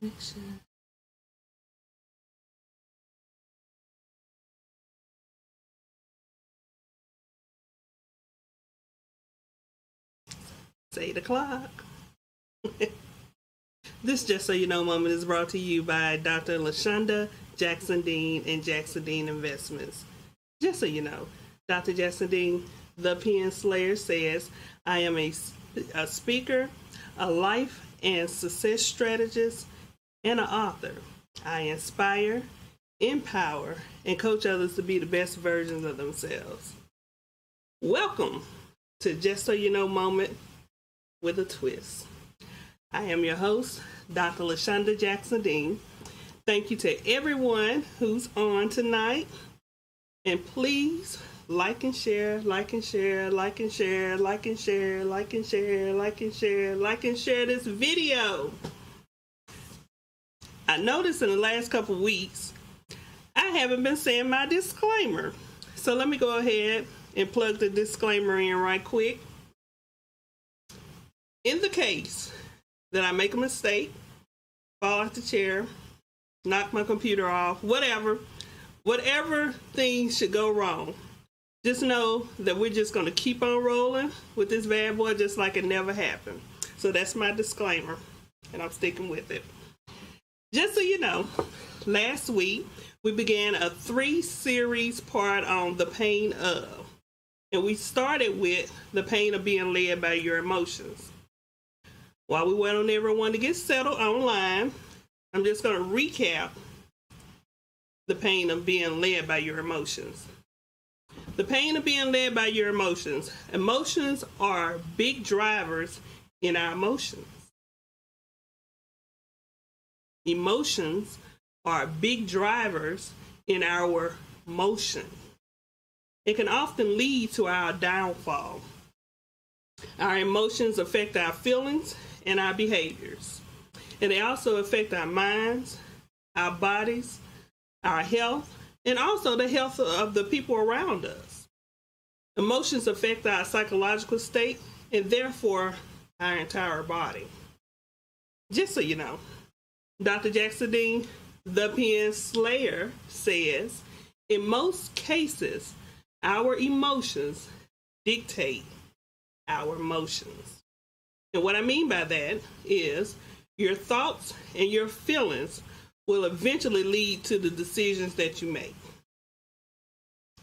Rejection. It's 8 o'clock. This Just So You Know moment is brought to you by Dr. LaShonda Jackson-Dean and Jackson-Dean Investments. Just so you know, Dr. Jackson-Dean, the Pen Slayer, says, I am a speaker, a life and success strategist, and an author. I inspire, empower, and coach others to be the best versions of themselves. Welcome to Just So You Know moment with a twist. I am your host, Dr. LaShonda Jackson-Dean. Thank you to everyone who's on tonight. And please like and share, like and share, like and share, like and share, like and share, like and share, like and share this video. I noticed in the last couple weeks, I haven't been saying my disclaimer. So let me go ahead and plug the disclaimer in right quick. In the case that I make a mistake, fall off the chair, knock my computer off, whatever things should go wrong, just know that we're just going to keep on rolling with this bad boy just like it never happened. So that's my disclaimer, and I'm sticking with it. Just so you know, last week we began a 3-series part on the pain of, and we started with the pain of being led by your emotions. While we wait on everyone to get settled online, I'm just going to recap the pain of being led by your emotions. The pain of being led by your emotions. Emotions are big drivers in our emotions. Emotions are big drivers in our motion. It can often lead to our downfall. Our emotions affect our feelings and our behaviors. And they also affect our minds, our bodies, our health, and also the health of the people around us. Emotions affect our psychological state and therefore our entire body. Just so you know, Dr. Jackson-Dean, the Pen Slayer, says, in most cases, our emotions dictate our emotions. And what I mean by that is your thoughts and your feelings will eventually lead to the decisions that you make.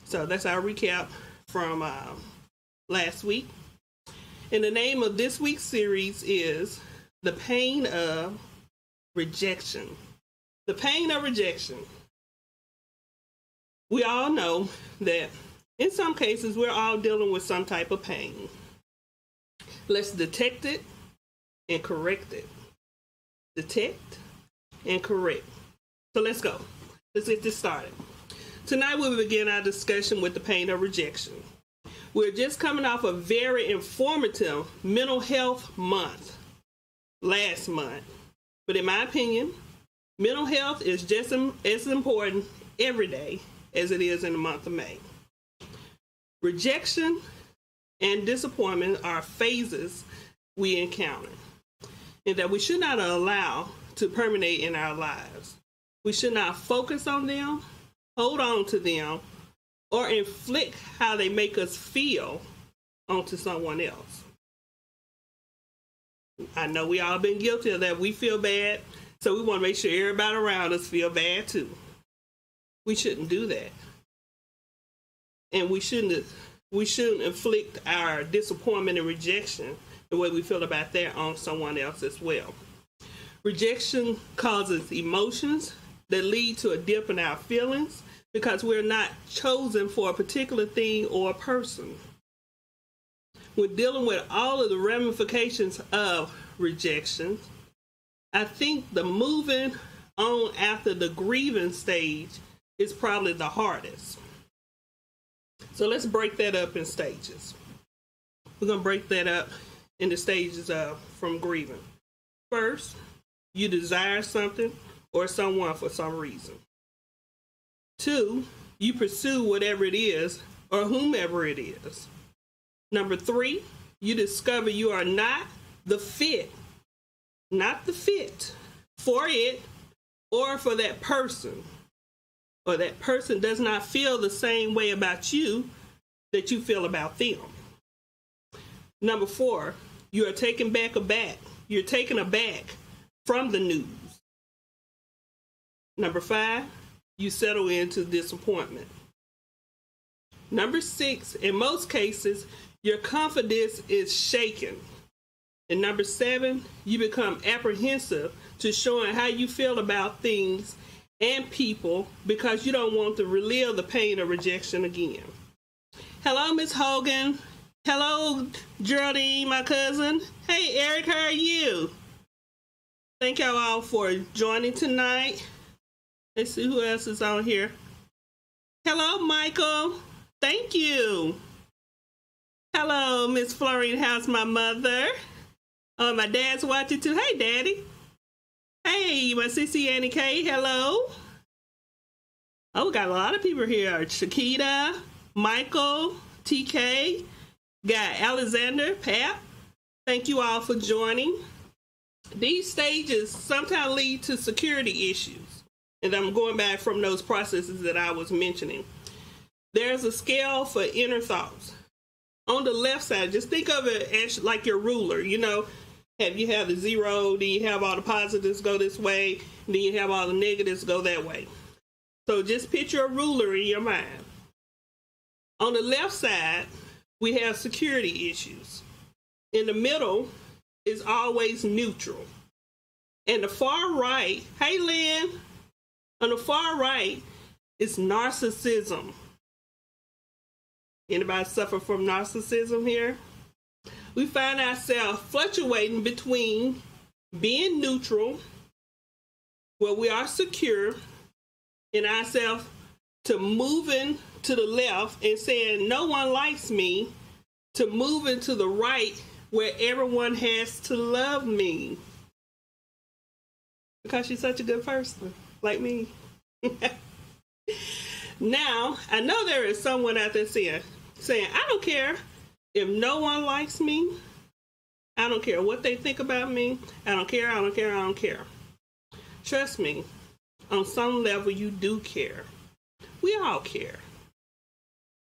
So that's our recap from last week. And the name of this week's series is The Pain of Rejection. The pain of rejection. We all know that in some cases we're all dealing with some type of pain. Let's detect it and correct it. Detect and correct. So let's go. Let's get this started. Tonight we will begin our discussion with the pain of rejection. We're just coming off a very informative mental health month last month. But in my opinion, mental health is just as important every day as it is in the month of May. Rejection and disappointment are phases we encounter, and that we should not allow to permeate in our lives. We should not focus on them, hold on to them, or inflict how they make us feel onto someone else. I know we all been guilty of that. We feel bad, so we want to make sure everybody around us feel bad too. We shouldn't do that. And we shouldn't inflict our disappointment and rejection, the way we feel about that, on someone else as well. Rejection causes emotions that lead to a dip in our feelings because we're not chosen for a particular thing or a person. We're dealing with all of the ramifications of rejection. I think the moving on after the grieving stage is probably the hardest. So let's break that up in stages. We're going to break that up in the stages from grieving. First, you desire something or someone for some reason. 2, you pursue whatever it is or whomever it is. Number 3, you discover you are not the fit for it or for that person, or that person does not feel the same way about you that you feel about them. Number 4, you are taken aback. You're taken aback from the news. Number 5, you settle into disappointment. Number 6, in most cases, your confidence is shaken. And number 7, you become apprehensive to showing how you feel about things and people because you don't want to relive the pain of rejection again. Hello, Miss Hogan. Hello, Geraldine, my cousin. Hey, Eric, how are you? Thank y'all all for joining tonight. Let's see who else is on here. Hello, Michael. Thank you. Hello, Miss Florine. How's my mother? Oh, my dad's watching too. Hey, Daddy. Hey, my sissy Annie K. Hello. Oh, we got a lot of people here. Shakita, Michael, TK, got Alexander, Pat. Thank you all for joining. These stages sometimes lead to security issues. And I'm going back from those processes that I was mentioning. There's a scale for inner thoughts. On the left side, just think of it as like your ruler. You know, you have the 0, then you have all the positives go this way, then you have all the negatives go that way. So just picture a ruler in your mind. On the left side, we have security issues. In the middle is always neutral. And the far right, hey Lynn, on the far right is narcissism. Anybody suffer from narcissism here? We find ourselves fluctuating between being neutral, where we are secure, in ourselves, to moving to the left and saying no one likes me, to moving to the right where everyone has to love me. Because she's such a good person, like me. Now, I know there is someone out there saying, I don't care if no one likes me. I don't care what they think about me. I don't care. Trust me, on some level you do care. We all care.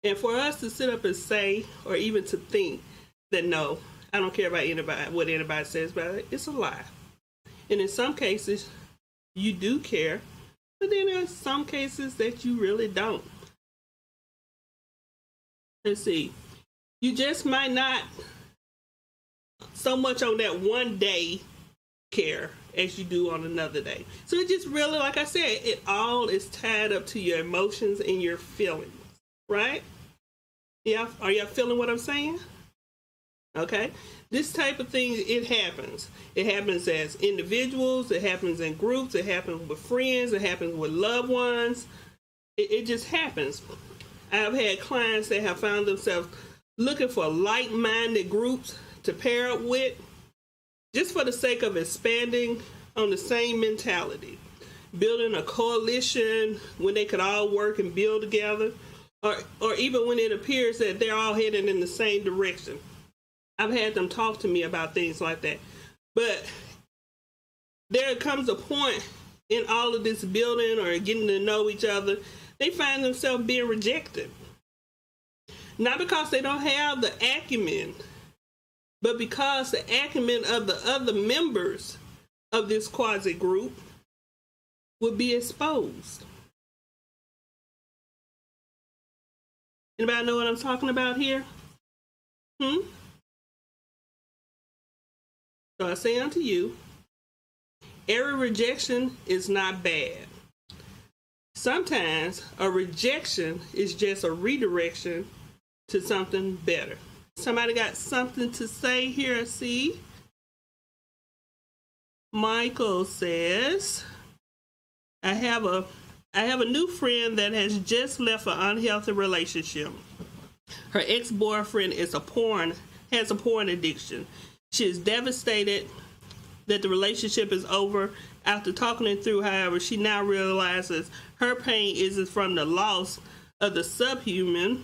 And for us to sit up and say, or even to think that no, I don't care about anybody, what anybody says about it, it's a lie. And in some cases, you do care, but then there's some cases that you really don't. Let's see. You just might not so much on that one day care as you do on another day. So it just really, like I said, it all is tied up to your emotions and your feelings, right? Yeah, are y'all feeling what I'm saying? Okay. This type of thing, it happens. It happens as individuals, it happens in groups, it happens with friends, it happens with loved ones. It just happens. I've had clients that have found themselves looking for like-minded groups to pair up with, just for the sake of expanding on the same mentality, building a coalition when they could all work and build together, or even when it appears that they're all heading in the same direction. I've had them talk to me about things like that. But there comes a point in all of this building or getting to know each other, they find themselves being rejected. Not because they don't have the acumen, but because the acumen of the other members of this quasi group would be exposed. Anybody know what I'm talking about here? So I say unto you, every rejection is not bad. Sometimes a rejection is just a redirection to something better. Somebody got something to say here, see? Michael says, I have a new friend that has just left an unhealthy relationship. Her ex-boyfriend has a porn addiction. She is devastated that the relationship is over. After talking it through, however, she now realizes her pain isn't from the loss of the subhuman,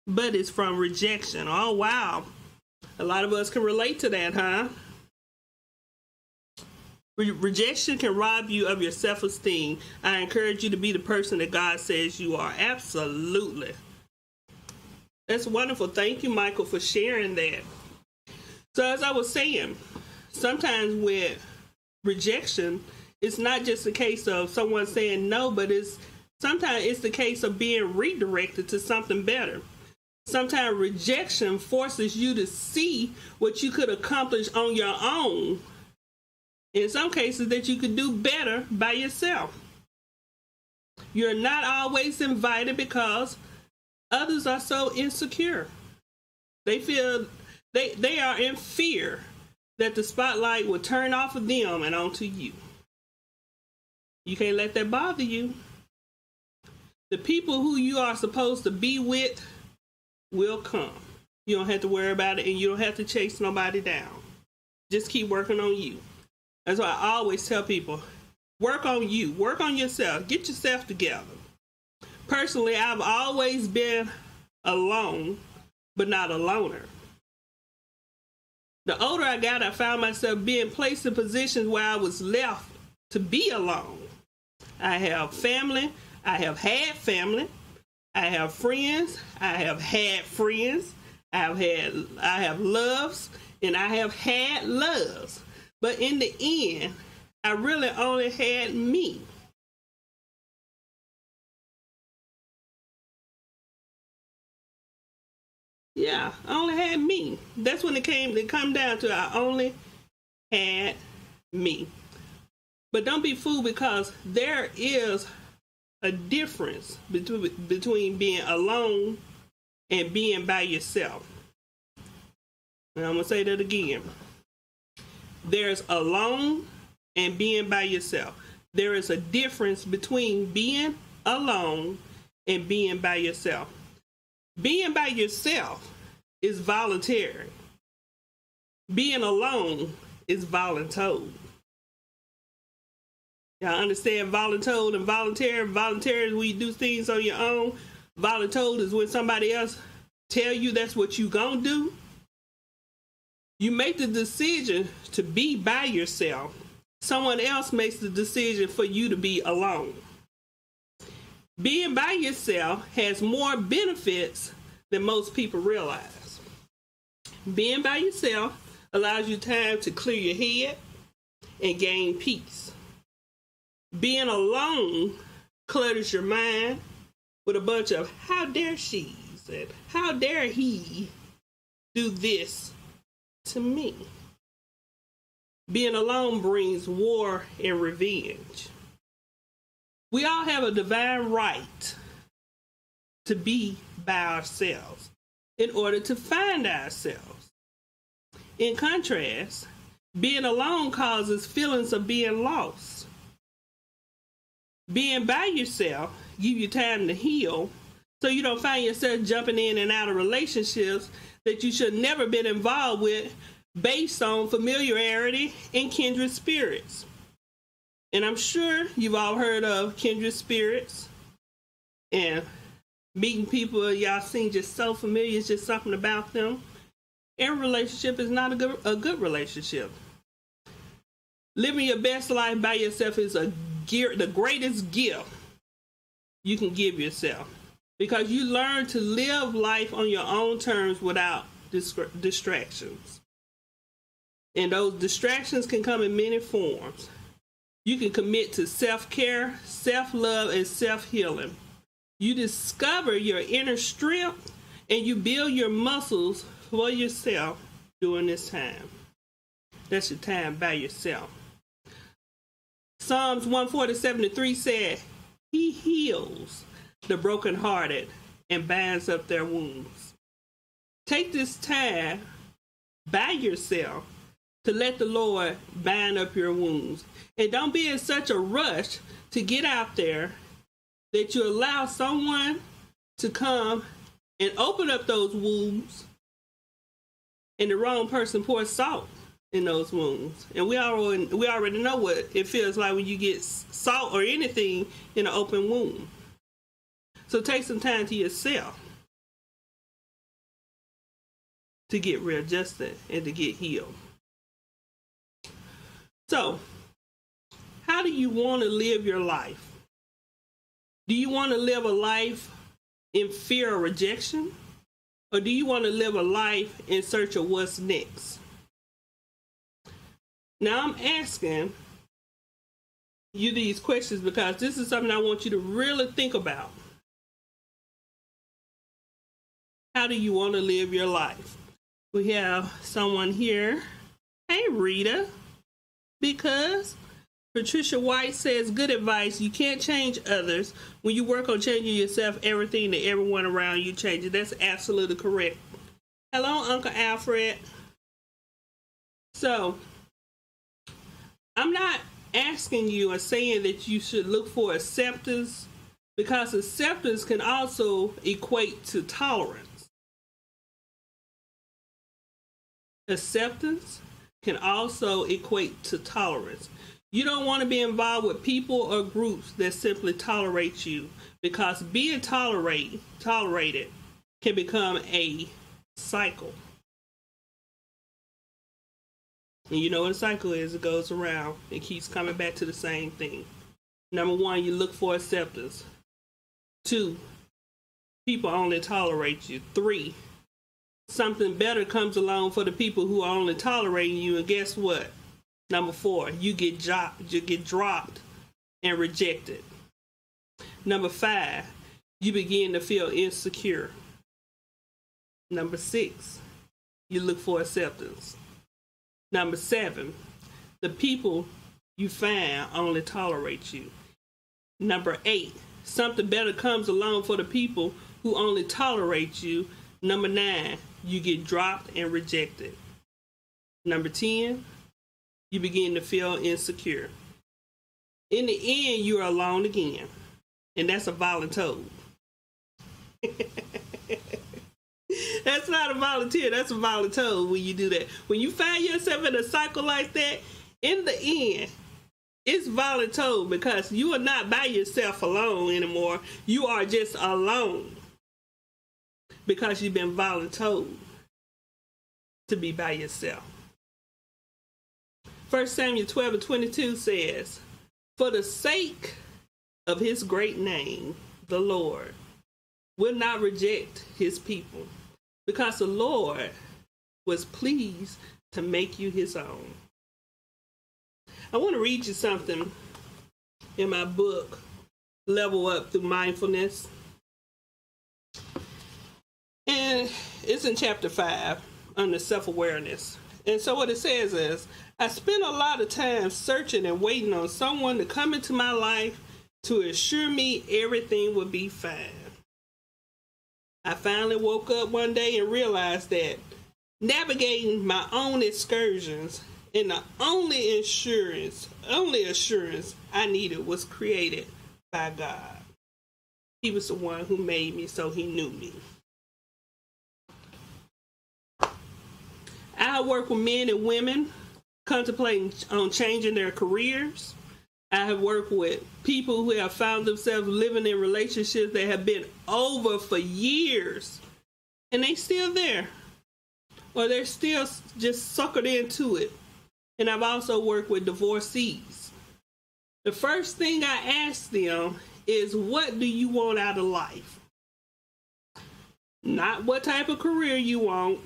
but it's from rejection. Oh, wow. A lot of us can relate to that, huh? Rejection can rob you of your self-esteem. I encourage you to be the person that God says you are. Absolutely. That's wonderful. Thank you, Michael, for sharing that. So as I was saying, sometimes with rejection, it's not just a case of someone saying no, but sometimes it's the case of being redirected to something better. Sometimes rejection forces you to see what you could accomplish on your own. In some cases, that you could do better by yourself. You're not always invited because others are so insecure. They feel they are in fear that the spotlight will turn off of them and onto you. You can't let that bother you. The people who you are supposed to be with will come. You don't have to worry about it, and you don't have to chase nobody down. Just keep working on you. That's why I always tell people, work on you, work on yourself, get yourself together. Personally, I've always been alone, but not a loner. The older I got, I found myself being placed in positions where I was left to be alone. I have family, I have had family, I have friends, I have had friends, I have loves, and I have had loves. But in the end, I really only had me. Yeah, I only had me. That's when it come down to I only had me. But don't be fooled, because there is a difference between being alone and being by yourself. And I'm going to say that again. There's alone and being by yourself. There is a difference between being alone and being by yourself. Being by yourself is voluntary. Being alone is voluntold. Y'all understand voluntold and voluntary? Voluntary is when you do things on your own. Voluntold is when somebody else tell you that's what you gonna do. You make the decision to be by yourself. Someone else makes the decision for you to be alone. Being by yourself has more benefits than most people realize. Being by yourself allows you time to clear your head and gain peace. Being alone clutters your mind with a bunch of how dare she and how dare he do this to me. Being alone brings war and revenge. We all have a divine right to be by ourselves in order to find ourselves. In contrast, being alone causes feelings of being lost. Being by yourself gives you time to heal, so you don't find yourself jumping in and out of relationships that you should never been involved with based on familiarity and kindred spirits. And I'm sure you've all heard of kindred spirits and meeting people y'all seem just so familiar. It's just something about them. Every relationship is not a good relationship. Living your best life by yourself is the greatest gift you can give yourself, because you learn to live life on your own terms without distractions. And those distractions can come in many forms. You can commit to self-care, self-love, and self-healing. You discover your inner strength and you build your muscles for yourself during this time. That's your time by yourself. Psalms 147:3 said, He heals the brokenhearted and binds up their wounds. Take this time by yourself to let the Lord bind up your wounds. And don't be in such a rush to get out there that you allow someone to come and open up those wounds, and the wrong person pours salt in those wounds. And we already know what it feels like when you get salt or anything in an open wound. So take some time to yourself to get readjusted and to get healed. So how do you want to live your life? Do you want to live a life in fear of rejection? Or do you want to live a life in search of what's next? Now I'm asking you these questions because this is something I want you to really think about. How do you want to live your life? We have someone here. Hey, Rita. Because Patricia White says, good advice. You can't change others. When you work on changing yourself, everything and everyone around you changes. That's absolutely correct. Hello, Uncle Alfred. So, I'm not asking you or saying that you should look for acceptance, because acceptance can also equate to tolerance. Acceptance can also equate to tolerance. You don't want to be involved with people or groups that simply tolerate you, because being tolerated can become a cycle. And you know what a cycle is. It goes around. It keeps coming back to the same thing. Number one, you look for acceptance. 2, people only tolerate you. 3, something better comes along for the people who are only tolerating you. And guess what? Number 4, you get dropped and rejected. Number 5, you begin to feel insecure. Number 6, you look for acceptance. Number 7, the people you find only tolerate you. Number 8, something better comes along for the people who only tolerate you. Number 9, you get dropped and rejected. Number 10, you begin to feel insecure. In the end, you're alone again. And that's a volunteer. That's not a volunteer. That's a volunteer when you do that. When you find yourself in a cycle like that, in the end, it's volunteer, because you are not by yourself alone anymore. You are just alone because you've been volunteered to be by yourself. 1 Samuel 12:22 says, for the sake of his great name, the Lord will not reject his people, because the Lord was pleased to make you his own. I want to read you something in my book, Level Up Through Mindfulness. And it's in chapter 5 under self-awareness. And so what it says is, I spent a lot of time searching and waiting on someone to come into my life to assure me everything would be fine. I finally woke up one day and realized that navigating my own excursions, and the only assurance I needed was created by God. He was the one who made me, so he knew me. I work with men and women contemplating on changing their careers. I have worked with people who have found themselves living in relationships that have been over for years, and they still there, or they're still just suckered into it. And I've also worked with divorcees. The first thing I ask them is, what do you want out of life? Not what type of career you want,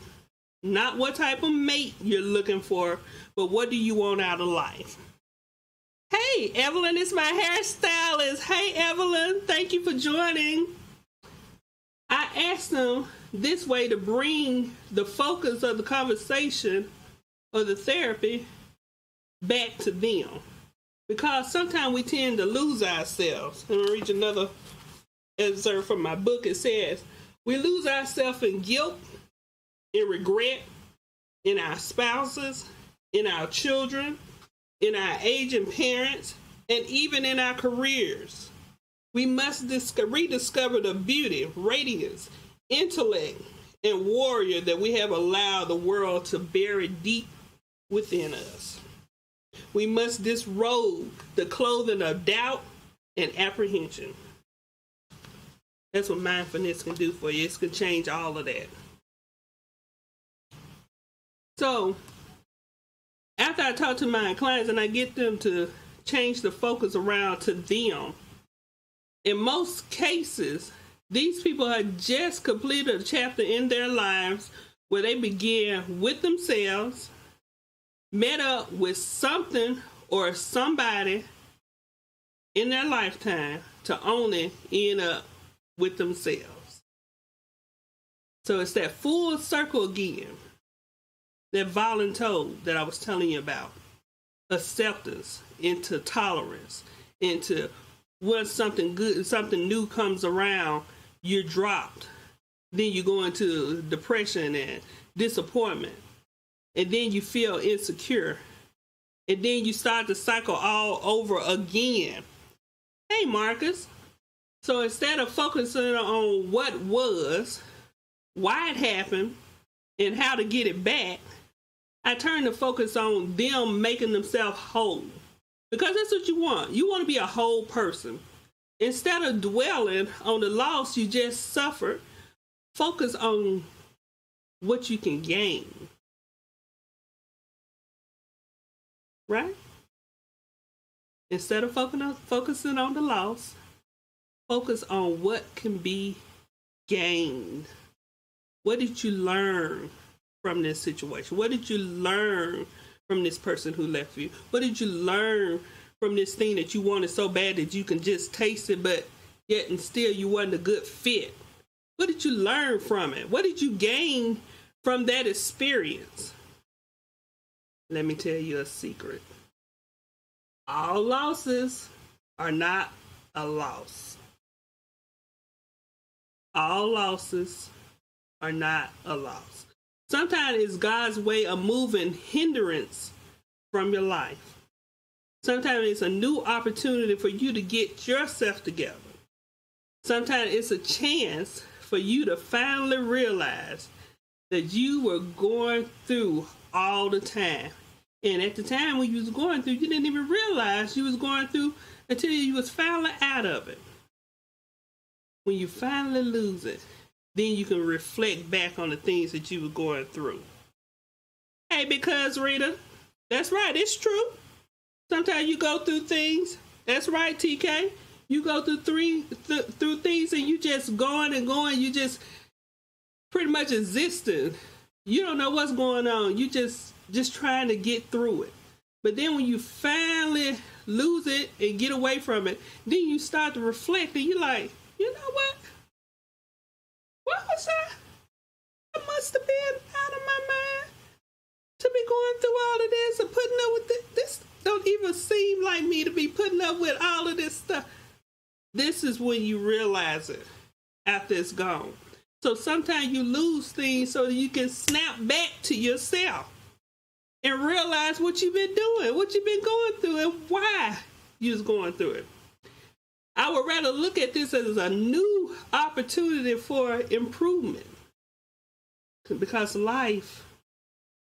not what type of mate you're looking for, but what do you want out of life? Hey, Evelyn is my hairstylist. Hey, Evelyn, thank you for joining. I asked them this way to bring the focus of the conversation or the therapy back to them. Because sometimes we tend to lose ourselves. I'm going to read another excerpt from my book. It says, we lose ourselves in guilt, in regret, in our spouses, in our children, in our aging parents, and even in our careers. We must rediscover the beauty, radiance, intellect, and warrior that we have allowed the world to bury deep within us. We must disrobe the clothing of doubt and apprehension. That's what mindfulness can do for you. It can change all of that. So, after I talk to my clients and I get them to change the focus around to them. In most cases, these people have just completed a chapter in their lives where they begin with themselves, met up with something or somebody in their lifetime to only end up with themselves. So it's that full circle again, that voluntold that I was telling you about. Acceptance into tolerance, into when something good, something new comes around, you're dropped. Then you go into depression and disappointment. And then you feel insecure. And then you start the cycle all over again. Hey, Marcus. So instead of focusing on what was, why it happened, and how to get it back, I turn to focus on them making themselves whole. Because that's what you want. You want to be a whole person. Instead of dwelling on the loss you just suffered, focus on what you can gain. Right? Instead of focusing on the loss, focus on what can be gained. What did you learn from this situation? What did you learn from this person who left you? What did you learn from this thing that you wanted so bad that you can just taste it, but yet and still you wasn't a good fit? What did you learn from it? What did you gain from that experience? Let me tell you a secret. All losses are not a loss. All losses are not a loss. Sometimes it's God's way of moving hindrance from your life. Sometimes it's a new opportunity for you to get yourself together. Sometimes it's a chance for you to finally realize that you were going through all the time. And at the time when you was going through, you didn't even realize you was going through until you was finally out of it. When you finally lose it, then you can reflect back on the things that you were going through. Hey, because Rita, that's right, it's true. Sometimes you go through things. That's right, TK. You go through through things and you just going and going. You just pretty much existing. You don't know what's going on. You just trying to get through it. But then when you finally lose it and get away from it, then you start to reflect and you're like, you know what? What was that? I must have been out of my mind to be going through all of this and putting up with this. This don't even seem like me to be putting up with all of this stuff. This is when you realize it after it's gone. So sometimes you lose things so that you can snap back to yourself and realize what you've been doing, what you've been going through, and why you was going through it. I would rather look at this as a new opportunity for improvement, because life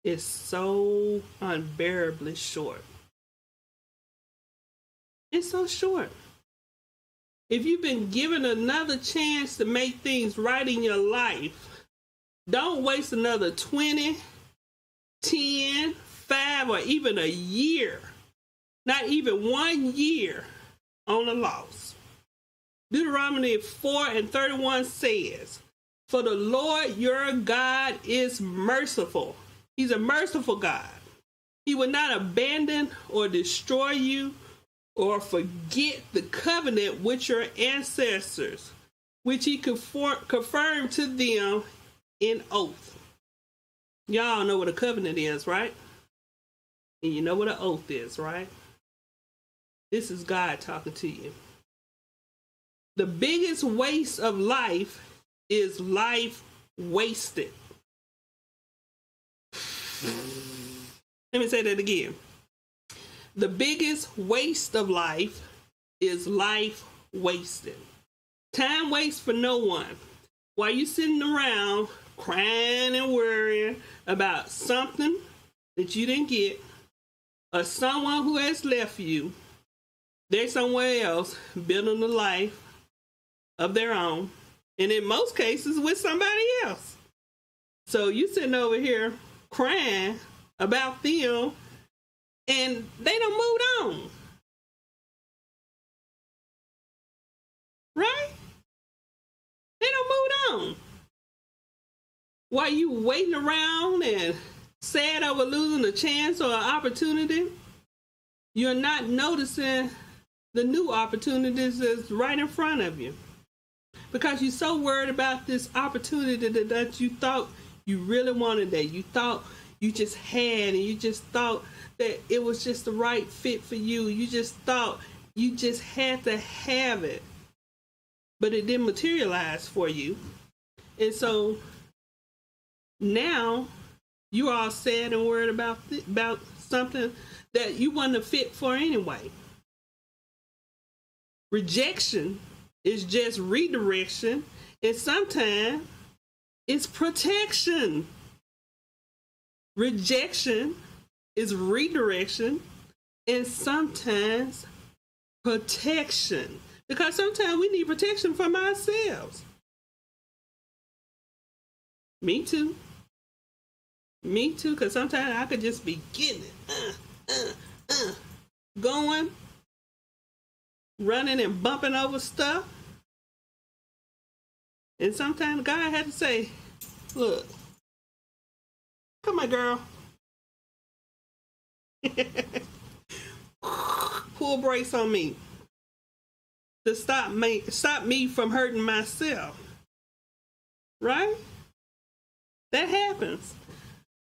is so unbearably short. It's so short. If you've been given another chance to make things right in your life, don't waste another 20, 10, 5, or even a year, not even 1 year, on a loss. Deuteronomy 4:31 says, "For the Lord your God is merciful." He's a merciful God. He will not abandon or destroy you or forget the covenant with your ancestors, which he confirmed to them in oath. Y'all know what a covenant is, right? And you know what an oath is, right? This is God talking to you. The biggest waste of life is life wasted. Let me say that again. The biggest waste of life is life wasted. Time waits for no one. While you sitting around crying and worrying about something that you didn't get, or someone who has left you, they're somewhere else building a life of their own, and in most cases with somebody else. So you sitting over here crying about them, and they done moved on. right? They don't move on. While you waiting around and sad over losing a chance or an opportunity, you're not noticing the new opportunities that's right in front of you. Because you're so worried about this opportunity that you thought you really wanted, that you thought you just had, and you just thought that it was just the right fit for you. You just thought you just had to have it. But it didn't materialize for you. And so now you're all sad and worried about something that you wasn't a fit for anyway. Rejection is just redirection, and sometimes it's protection. Rejection is redirection, and sometimes protection. Because sometimes we need protection from ourselves. Me too. Me too, because sometimes I could just be getting it. Going, running and bumping over stuff. And sometimes God had to say, look, come on, girl. Pull brakes on me. To stop me from hurting myself. Right? That happens.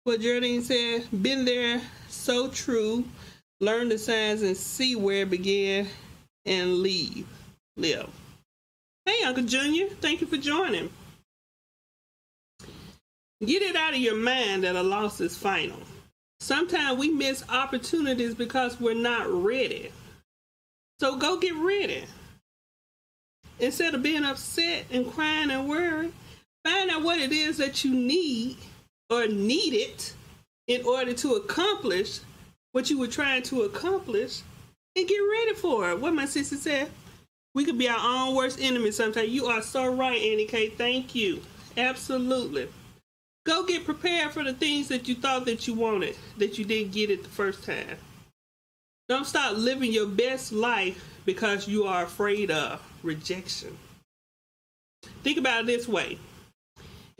What Geraldine said, been there, so true. Learn the signs and see where it began and live. Hey, Uncle Junior, thank you for joining. Get it out of your mind that a loss is final. Sometimes we miss opportunities because we're not ready. So go get ready. Instead of being upset and crying and worried, find out what it is that you need or needed in order to accomplish what you were trying to accomplish, and get ready for it. What my sister said, we could be our own worst enemy sometimes. You are so right, Annie K. Thank you. Absolutely. Go get prepared for the things that you thought that you wanted, that you didn't get it the first time. Don't stop living your best life because you are afraid of rejection. Think about it this way.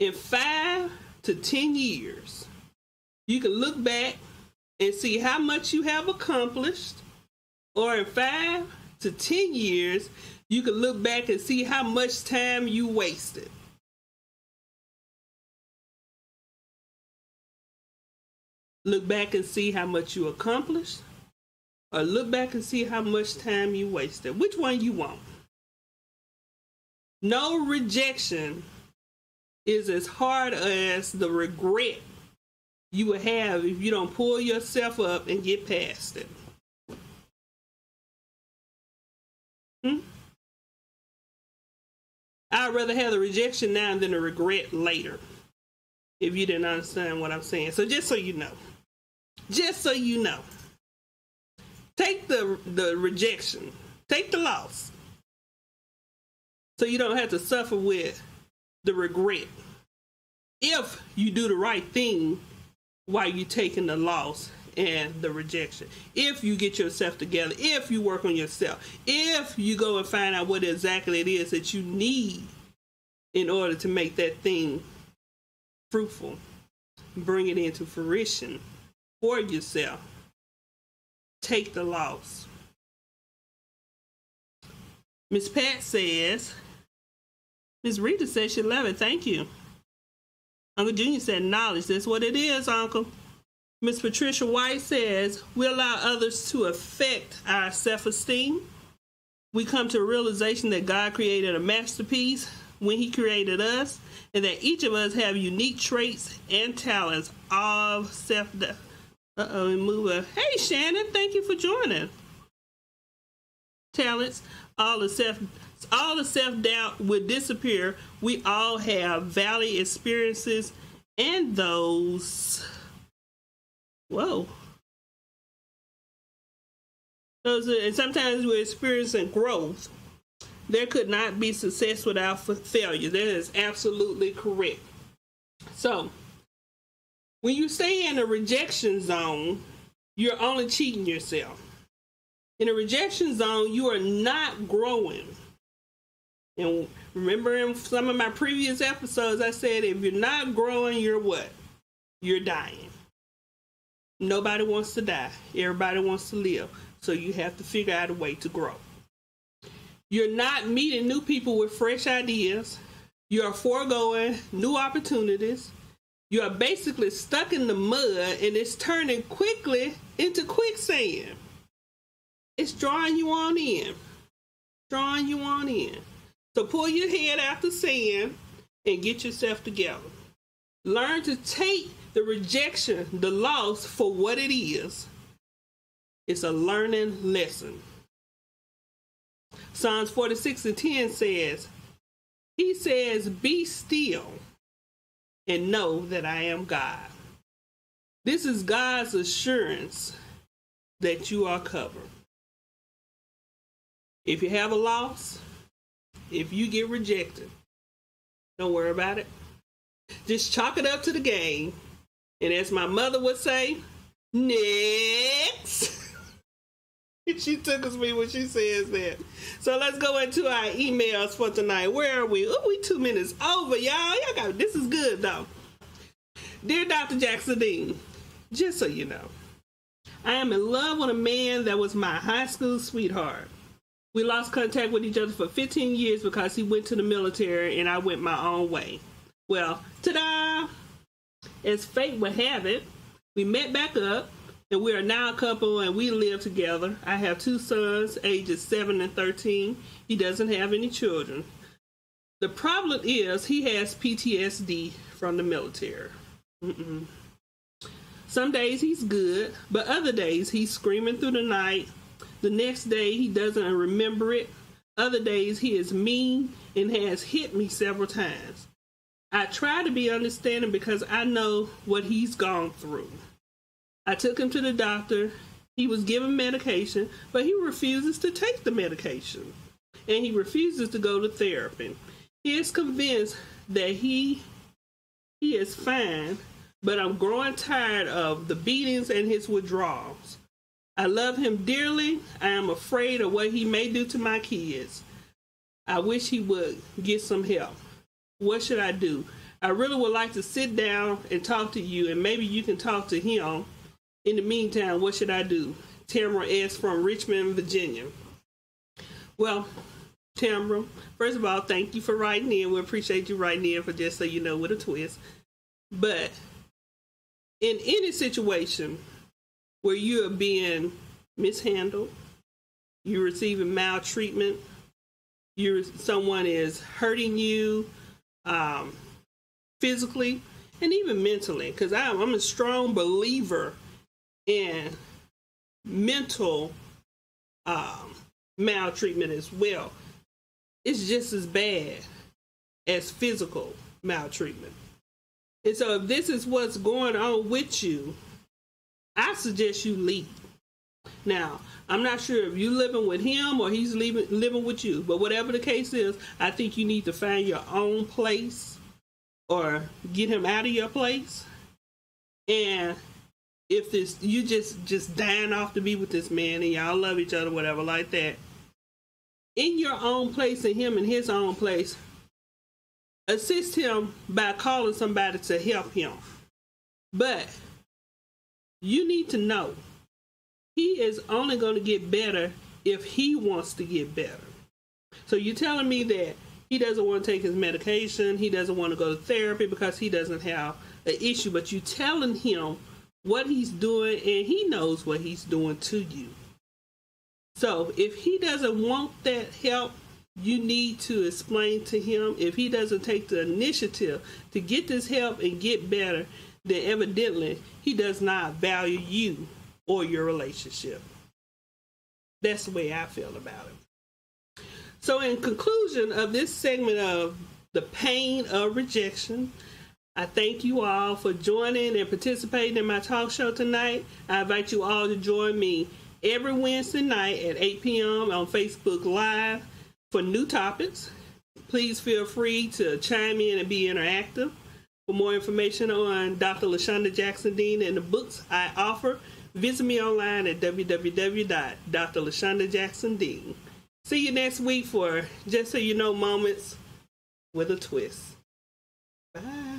In 5 to 10 years, you can look back and see how much you have accomplished. Or in 5 to 10 years, you can look back and see how much time you wasted. Look back and see how much you accomplished, or look back and see how much time you wasted. Which one you want? No rejection is as hard as the regret you will have if you don't pull yourself up and get past it. I'd rather have the rejection now than the regret later, if you didn't understand what I'm saying. So just so you know, take the rejection, take the loss, so you don't have to suffer with the regret. If you do the right thing while you're taking the loss and the rejection, if you get yourself together, if you work on yourself, if you go and find out what exactly it is that you need in order to make that thing fruitful, bring it into fruition for yourself, take the loss. Miss Pat says, Miss Rita says she love it. Thank you. Uncle Junior said knowledge. That's what it is, Uncle. Miss Patricia White says, we allow others to affect our self-esteem. We come to a realization that God created a masterpiece when he created us, and that each of us have unique traits and talents of self-doubt. Hey, Shannon, thank you for joining. Talents, all the self-doubt would disappear. We all have valley experiences, and those and sometimes we're experiencing growth. There could not be success without failure. That is absolutely correct. So, when you stay in a rejection zone, you're only cheating yourself. In a rejection zone, you are not growing. And remember in some of my previous episodes, I said, if you're not growing, you're what? You're dying. Nobody wants to die. Everybody wants to live. So you have to figure out a way to grow. You're not meeting new people with fresh ideas. You're foregoing new opportunities. You are basically stuck in the mud, and it's turning quickly into quicksand. It's drawing you on in. Drawing you on in. So pull your head out the sand and get yourself together. Learn to take the rejection, the loss, for what it is. It's a learning lesson. Psalms 46:10 says, He says, be still and know that I am God. This is God's assurance that you are covered. If you have a loss, if you get rejected, don't worry about it. Just chalk it up to the game. And as my mother would say, next. She tickles me when she says that. So let's go into our emails for tonight. Where are we? Oh, we 2 minutes over, y'all. This is good, though. Dear Dr. Jackson-Dean, just so you know, I am in love with a man that was my high school sweetheart. We lost contact with each other for 15 years because he went to the military and I went my own way. Well, ta-da! As fate would have it, we met back up and we are now a couple and we live together. I have 2 sons, ages 7 and 13. He doesn't have any children. The problem is he has PTSD from the military. Some days he's good, but other days he's screaming through the night. The next day he doesn't remember it. Other days he is mean and has hit me several times. I try to be understanding because I know what he's gone through. I took him to the doctor. He was given medication, but he refuses to take the medication. And he refuses to go to therapy. He is convinced that he is fine, but I'm growing tired of the beatings and his withdrawals. I love him dearly. I am afraid of what he may do to my kids. I wish he would get some help. What should I do? I really would like to sit down and talk to you, and maybe you can talk to him. In the meantime, what should I do? Tamara S. from Richmond, Virginia. Well, Tamara, first of all, thank you for writing in. We appreciate you writing in for Just So You Know with a twist. But in any situation where you are being mishandled, you're receiving maltreatment, someone is hurting you physically and even mentally, because I'm a strong believer in mental maltreatment as well. It's just as bad as physical maltreatment. And so if this is what's going on with you, I suggest you leave. Now, I'm not sure if you're living with him or he's living with you, but whatever the case is, I think you need to find your own place or get him out of your place. And if you just dying off to be with this man and y'all love each other, whatever like that, in your own place and him in his own place, assist him by calling somebody to help him. But you need to know he is only going to get better if he wants to get better. So you're telling me that he doesn't want to take his medication, he doesn't want to go to therapy because he doesn't have an issue, but you're telling him what he's doing and he knows what he's doing to you. So if he doesn't want that help, you need to explain to him. If he doesn't take the initiative to get this help and get better, then evidently he does not value you or your relationship. That's the way I feel about it. So in conclusion of this segment of the pain of rejection, I thank you all for joining and participating in my talk show tonight. I invite you all to join me every Wednesday night at 8 p.m. on Facebook Live for new topics. Please feel free to chime in and be interactive. For more information on Dr. LaShonda Jackson-Dean and the books I offer, visit me online at www.drlashondajacksondean. See you next week for Just So You Know Moments with a Twist. Bye.